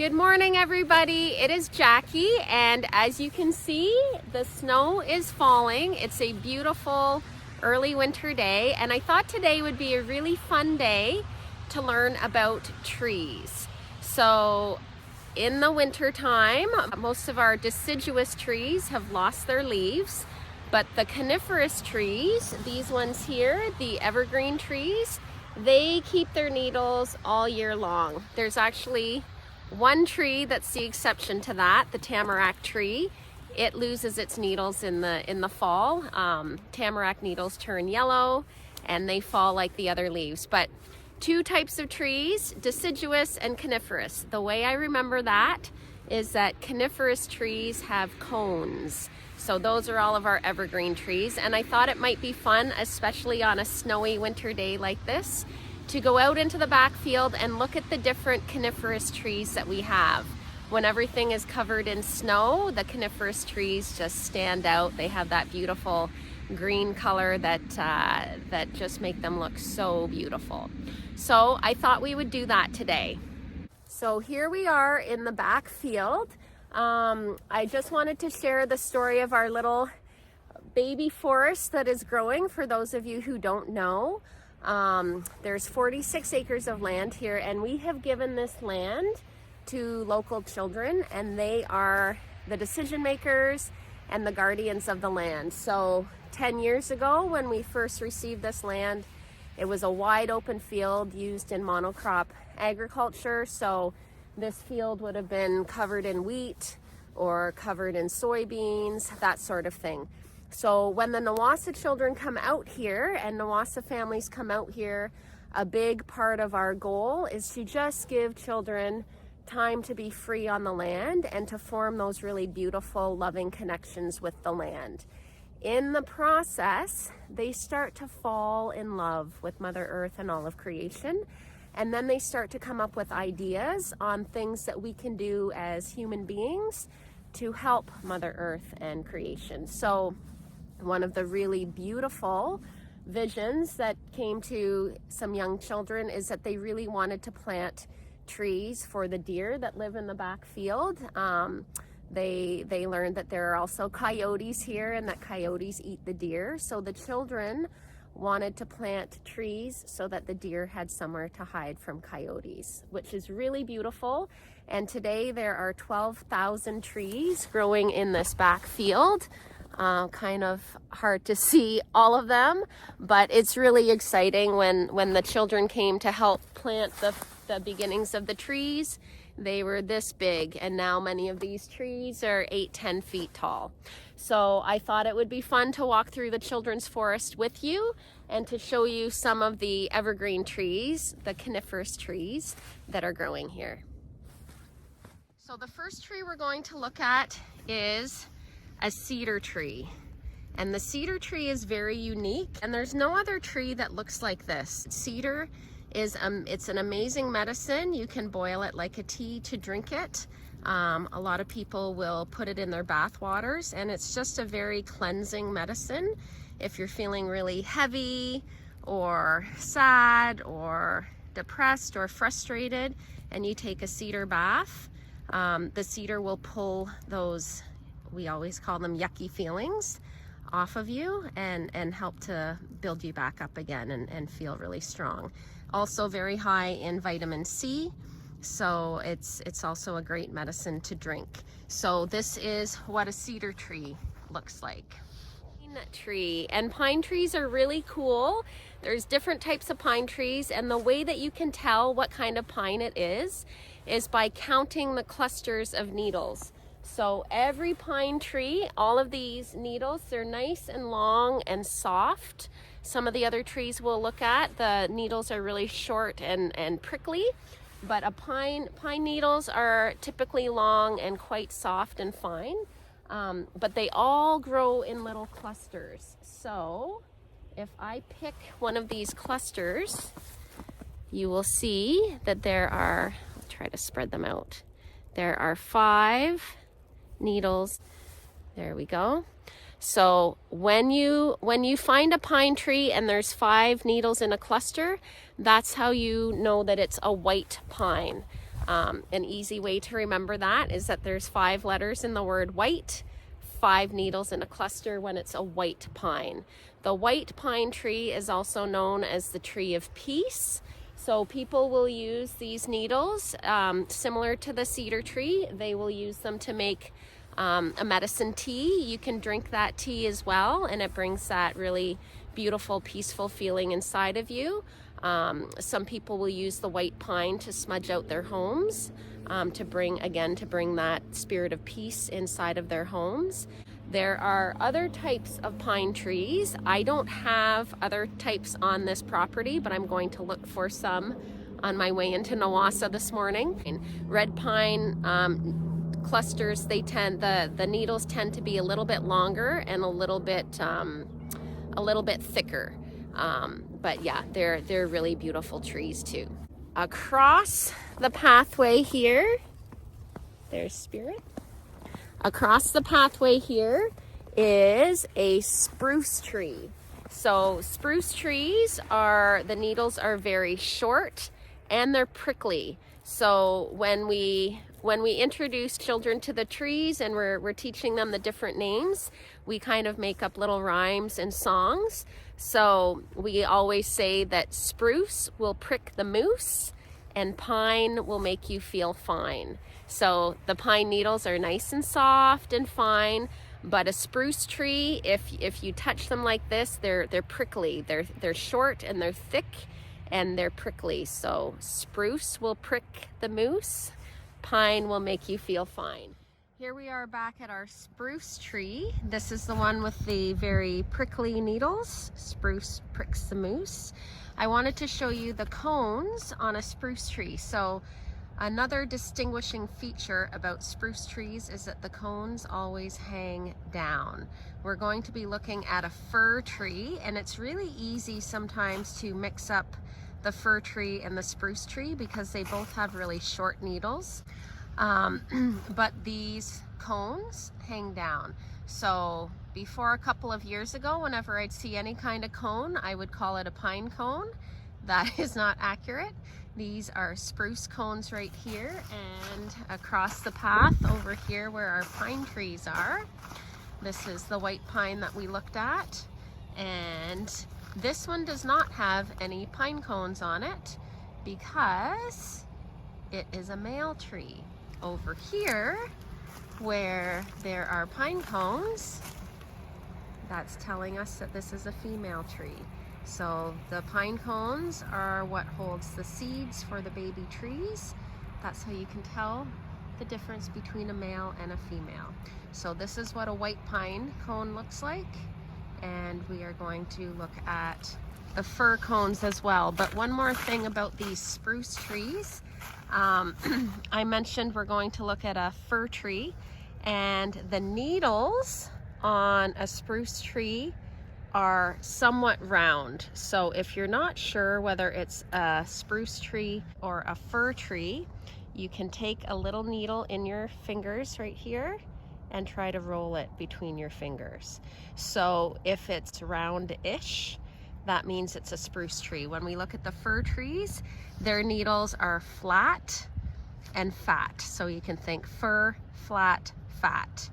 Good morning, everybody. It is Jackie, and as you can see, the snow is falling. It's a beautiful early winter day, and I thought today would be a really fun day to learn about trees. So in the winter time, most of our deciduous trees have lost their leaves, but the coniferous trees, these ones here, the evergreen trees, they keep their needles all year long. There's actually one tree that's the exception to that, the tamarack tree. It loses its needles in the fall. Tamarack needles turn yellow and they fall like the other leaves. But two types of trees, deciduous and coniferous. The way I remember that is that coniferous trees have cones. So those are all of our evergreen trees. And I thought it might be fun, especially on a snowy winter day like this, to go out into the backfield and look at the different coniferous trees that we have. When everything is covered in snow, the coniferous trees just stand out. They have that beautiful green color that just make them look so beautiful. So I thought we would do that today. So here we are in the backfield. I just wanted to share the story of our little baby forest that is growing for those of you who don't know. There's 46 acres of land here, and we have given this land to local children, and they are the decision makers and the guardians of the land. So 10 years ago, when we first received this land, it was a wide open field used in monocrop agriculture. So this field would have been covered in wheat or covered in soybeans, that sort of thing. So when the Nawassa children come out here and Nawassa families come out here, a big part of our goal is to just give children time to be free on the land and to form those really beautiful, loving connections with the land. In the process, they start to fall in love with Mother Earth and all of creation. And then they start to come up with ideas on things that we can do as human beings to help Mother Earth and creation. So one of the really beautiful visions that came to some young children is that they really wanted to plant trees for the deer that live in the backfield. They learned that there are also coyotes here and that coyotes eat the deer. So the children wanted to plant trees so that the deer had somewhere to hide from coyotes, which is really beautiful. And today there are 12,000 trees growing in this backfield. Kind of hard to see all of them, but it's really exciting when the children came to help plant the beginnings of the trees. They were this big, and now many of these trees are 8-10 feet tall. So I thought it would be fun to walk through the children's forest with you and to show you some of the evergreen trees, the coniferous trees that are growing here. So the first tree we're going to look at is a cedar tree. And the cedar tree is very unique, and there's no other tree that looks like this. Cedar is it's an amazing medicine. You can boil it like a tea to drink it. A lot of people will put it in their bath waters, and it's just a very cleansing medicine. If you're feeling really heavy or sad or depressed or frustrated and you take a cedar bath, the cedar will pull those, we always call them yucky feelings, off of you and help to build you back up again and feel really strong. Also very high in vitamin C, so it's also a great medicine to drink. So this is what a cedar tree looks like. Pine tree, and pine trees are really cool. There's different types of pine trees, and the way that you can tell what kind of pine it is by counting the clusters of needles. So every pine tree, all of these needles, they're nice and long and soft. Some of the other trees we'll look at, the needles are really short and prickly, but pine needles are typically long and quite soft and fine, but they all grow in little clusters. So if I pick one of these clusters, you will see that there are, I'll try to spread them out. There are 5 needles. There we go. So when you find a pine tree and there's 5 needles in a cluster, that's how you know that it's a white pine. An easy way to remember that is that there's 5 letters in the word white, 5 needles in a cluster when it's a white pine. The white pine tree is also known as the tree of peace. So people will use these needles, similar to the cedar tree. They will use them to make a medicine tea. You can drink that tea as well, and it brings that really beautiful, peaceful feeling inside of you. Some people will use the white pine to smudge out their homes, to bring that spirit of peace inside of their homes. There are other types of pine trees. I don't have other types on this property, but I'm going to look for some on my way into Nawassa this morning. Red pine clusters, the needles tend to be a little bit longer and a little bit thicker. But yeah, they're really beautiful trees too. Across the pathway here, there's Spirit. Across the pathway here is a spruce tree. So spruce trees the needles are very short and they're prickly. So when we introduce children to the trees and we're teaching them the different names, we kind of make up little rhymes and songs. So we always say that spruce will prick the moose and pine will make you feel fine. So the pine needles are nice and soft and fine, but a spruce tree, if you touch them like this, they're prickly. They're short and they're thick and they're prickly. So spruce will prick the moose, pine will make you feel fine. Here we are back at our spruce tree. This is the one with the very prickly needles. Spruce pricks the moose. I wanted to show you the cones on a spruce tree. So another distinguishing feature about spruce trees is that the cones always hang down. We're going to be looking at a fir tree, and it's really easy sometimes to mix up the fir tree and the spruce tree because they both have really short needles. But these cones hang down. So before a couple of years ago, whenever I'd see any kind of cone, I would call it a pine cone. That is not accurate. These are spruce cones right here, and across the path over here where our pine trees are, this is the white pine that we looked at, and this one does not have any pine cones on it because it is a male tree. Over here where there are pine cones, that's telling us that this is a female tree. So the pine cones are what holds the seeds for the baby trees. That's how you can tell the difference between a male and a female. So this is what a white pine cone looks like, and we are going to look at the fir cones as well. But one more thing about these spruce trees. I mentioned we're going to look at a fir tree, and the needles on a spruce tree are somewhat round. So if you're not sure whether it's a spruce tree or a fir tree, you can take a little needle in your fingers right here and try to roll it between your fingers. So if it's round-ish, that means it's a spruce tree. When we look at the fir trees, their needles are flat and fat. So you can think fir, flat, fat.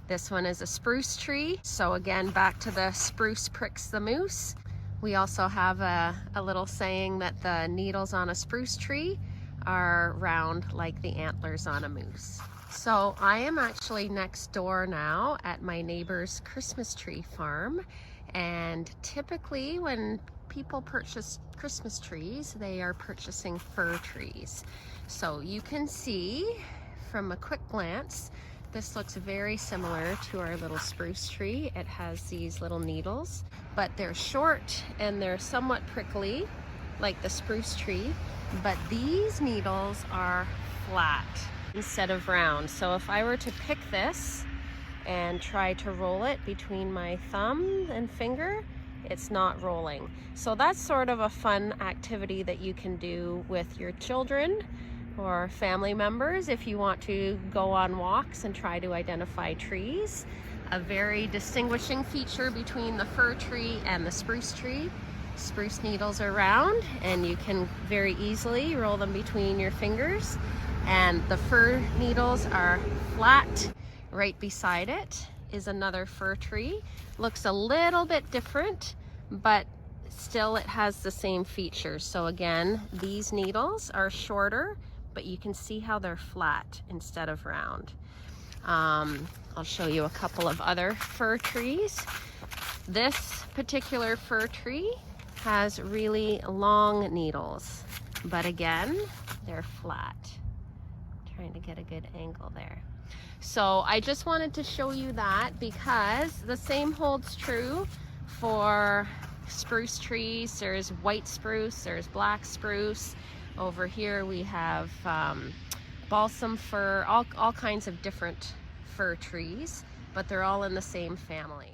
This one is a spruce tree. So again, back to the spruce pricks the moose. We also have a little saying that the needles on a spruce tree are round like the antlers on a moose. So I am actually next door now at my neighbor's Christmas tree farm. And typically when people purchase Christmas trees, they are purchasing fir trees. So you can see from a quick glance, this looks very similar to our little spruce tree. It has these little needles, but they're short and they're somewhat prickly like the spruce tree, but these needles are flat instead of round. So if I were to pick this and try to roll it between my thumb and finger, it's not rolling. So that's sort of a fun activity that you can do with your children or family members if you want to go on walks and try to identify trees. A very distinguishing feature between the fir tree and the spruce tree. Spruce needles are round and you can very easily roll them between your fingers. and the fir needles are flat. Right beside it is another fir tree. Looks a little bit different, but still it has the same features. So again, these needles are shorter, but you can see how they're flat instead of round. I'll show you a couple of other fir trees. This particular fir tree has really long needles, but again, they're flat. Trying to get a good angle there. So I just wanted to show you that because the same holds true for spruce trees. There's white spruce, there's black spruce. Over here we have balsam fir, all kinds of different fir trees, but they're all in the same family.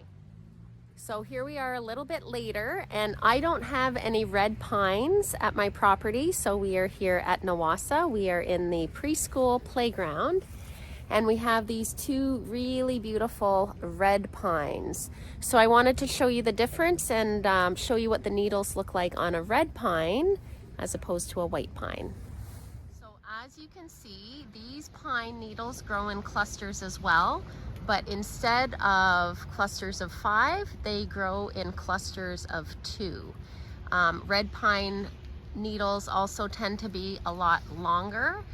So here we are a little bit later, and I don't have any red pines at my property, so we are here at Nawassa. We are in the preschool playground, and we have these two really beautiful red pines. So I wanted to show you the difference and show you what the needles look like on a red pine as opposed to a white pine. So as you can see, these pine needles grow in clusters as well, but instead of clusters of 5, they grow in clusters of 2. Red pine needles also tend to be a lot longer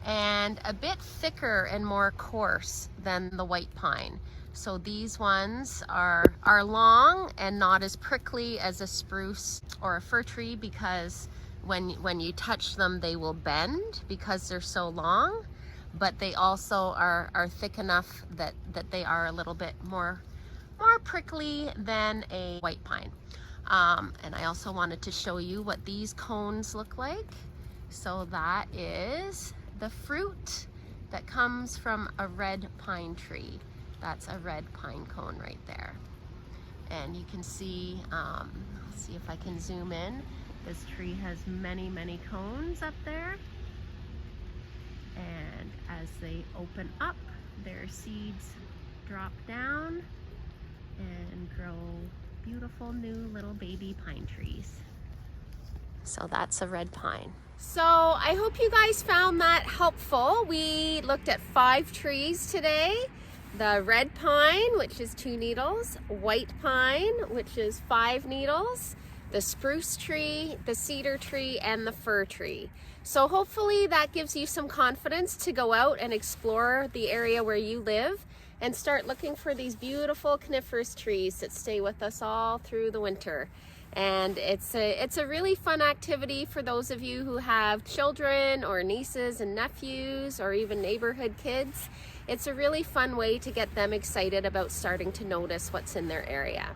and a bit thicker and more coarse than the white pine. So these ones are long and not as prickly as a spruce or a fir tree, because when you touch them they will bend because they're so long, but they also are thick enough that they are a little bit more prickly than a white pine. And I also wanted to show you what these cones look like. So that is the fruit that comes from a red pine tree. That's a red pine cone right there. And you can see, let's see if I can zoom in. This tree has many cones up there. And as they open up, their seeds drop down and grow beautiful new little baby pine trees. So that's a red pine. So I hope you guys found that helpful. We looked at 5 trees today. The red pine, which is 2 needles, white pine, which is 5 needles, the spruce tree, the cedar tree, and the fir tree. So hopefully that gives you some confidence to go out and explore the area where you live and start looking for these beautiful coniferous trees that stay with us all through the winter. And it's a really fun activity for those of you who have children or nieces and nephews or even neighborhood kids. It's a really fun way to get them excited about starting to notice what's in their area.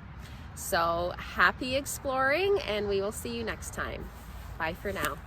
So happy exploring, and we will see you next time. Bye for now.